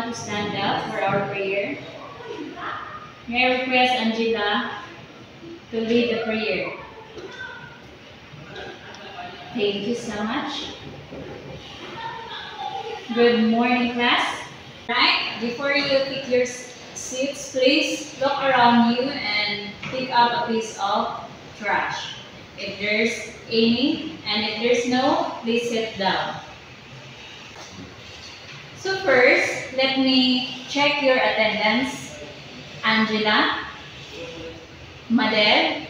to stand up for our prayer? May I request Angela to lead the prayer. Thank you so much. Good morning, class. Right, before you take your seats, please look around you and pick up a piece of trash. If there's any, and if there's no, please sit down. So first, let me check your attendance. Angela, Madel,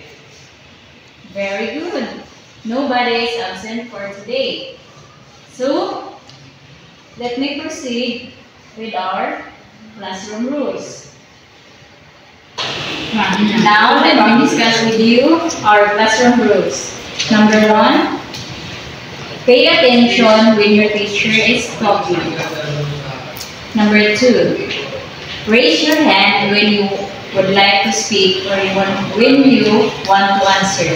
very good. Nobody is absent for today. So, let me proceed with our classroom rules. Now, let me discuss with you our classroom rules. Number 1, pay attention when your teacher is talking. Number 2, raise your hand when you would like to speak or when you want to answer.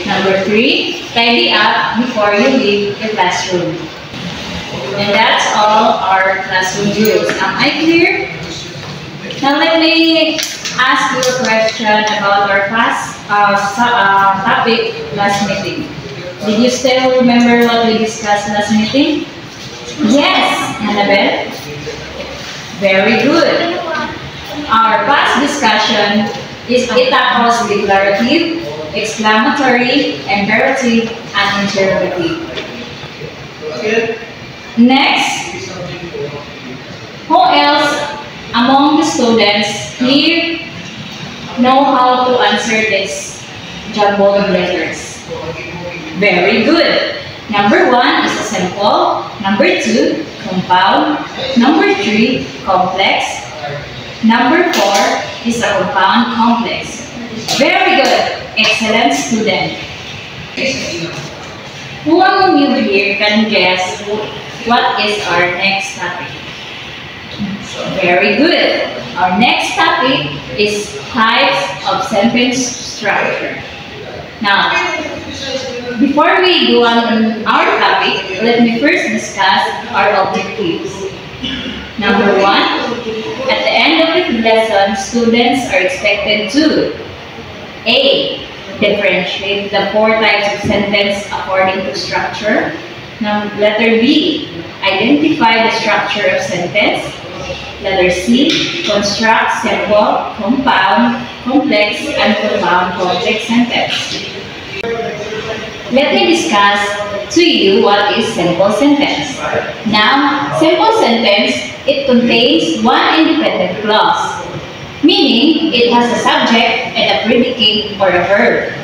Number 3, tidy up before you leave the classroom. And that's all our classroom rules. Am I clear? Now let me ask you a question about our class topic last meeting. Did you still remember what we discussed last meeting? Yes, Annabelle? Very good. Our class discussion is it tackles declarative, exclamatory, imperative, and interrogative. Next, who else among the students here know how to answer this jumbled letters? Very good. Number 1 is a simple. Number 2, compound. Number 3, complex. Number 4 is a compound complex. Very good. Excellent student. Who among you here can guess what is our next topic? Very good. Our next topic is types of sentence structure. Now, before we go on our topic, let me first discuss our objectives. Number 1, at the end of the lesson, students are expected to A. Differentiate the 4 types of sentence according to structure. Now, letter B. Identify the structure of sentence. Letter C. Construct simple, compound, complex, and compound complex sentence. Let me discuss to you what is simple sentence. Now, simple sentence, it contains one independent clause, meaning it has a subject and a predicate or a verb.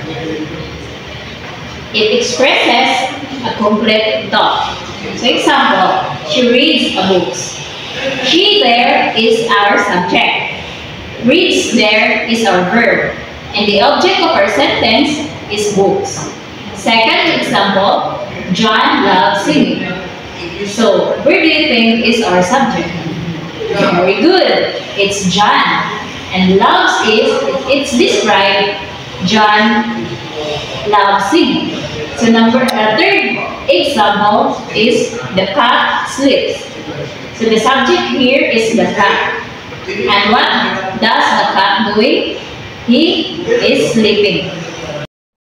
It expresses a complete thought. So example, she reads a book. She there is our subject. Reads there is our verb. And the object of our sentence is books. Second example, John loves singing. So, where do you think is our subject? Very good. It's John. And loves is, it's described, John loves singing. So, third example is the cat sleeps. So, the subject here is the cat. And what does the cat doing? He is sleeping.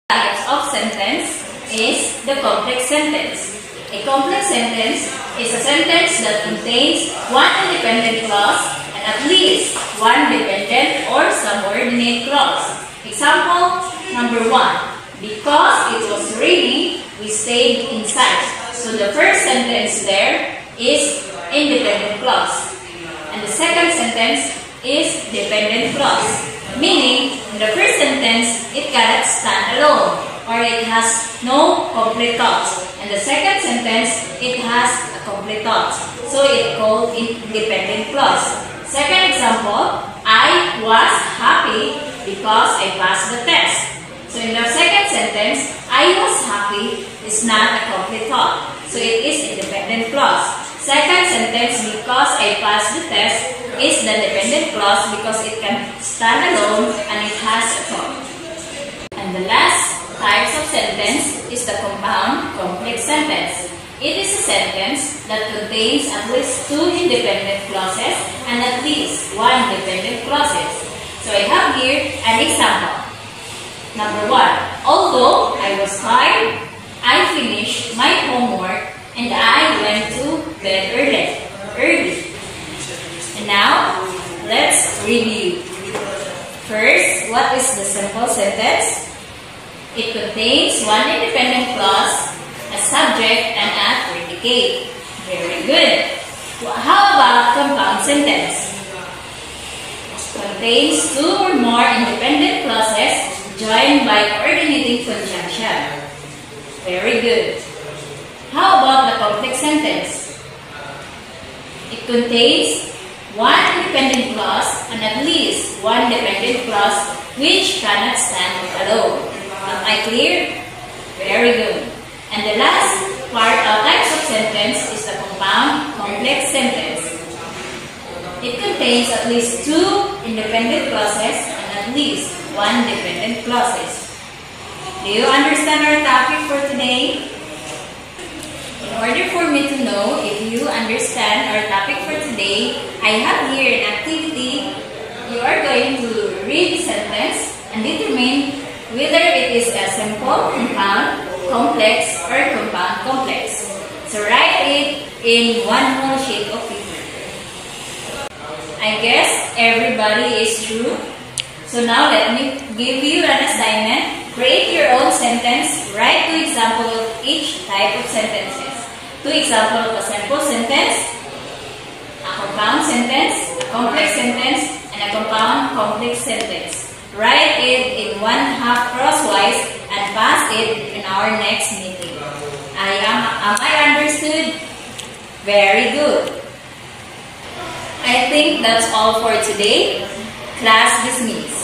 Types of sentence is the complex sentence. A complex sentence is a sentence that contains one independent clause and at least one dependent or subordinate clause. Example number 1. Because it was raining, we stayed inside. So the first sentence there is independent clause. And the second sentence is dependent clause. Meaning, in the first sentence, it cannot stand alone or it has no complete thought. And the second sentence, it has a complete thought. So it called independent clause. Second example, I was happy because I passed the test. So in the second sentence, I was happy is not a complete thought. So it is independent clause. Second sentence, because I passed the test, is the dependent clause because it can stand alone and it has a thought. And the last types of sentence is the compound complex sentence. It is a sentence that contains at least two independent clauses and at least one dependent clauses. So I have here an example. Number 1. Although I was tired, I finished my homework and I went to bed early. And now, let's review. First, what is the simple sentence? It contains one independent clause, a subject, and a predicate. Very good. How about compound sentence? Contains two or more independent clauses joined by coordinating conjunction. Very good. How about the complex sentence? It contains one independent clause and at least one dependent clause which cannot stand alone. Am I clear? Very good. And the last part of types of sentence is the compound complex sentence. It contains at least two independent clauses and at least one dependent clauses. Do you understand our topic for today? In order for me to know if you understand our topic for today, I have here an activity. You are going to read the sentence and determine whether it is a simple, compound, complex, or compound complex. So write it in one whole sheet of paper. I guess everybody is true. So now let me give you an assignment. Create your own sentence. Write two examples of each type of sentences. Two examples of a simple sentence, a compound sentence, a complex sentence, and a compound complex sentence. Write it in one half crosswise and pass it in our next meeting. Am I understood? Very good. I think that's all for today. Class dismissed.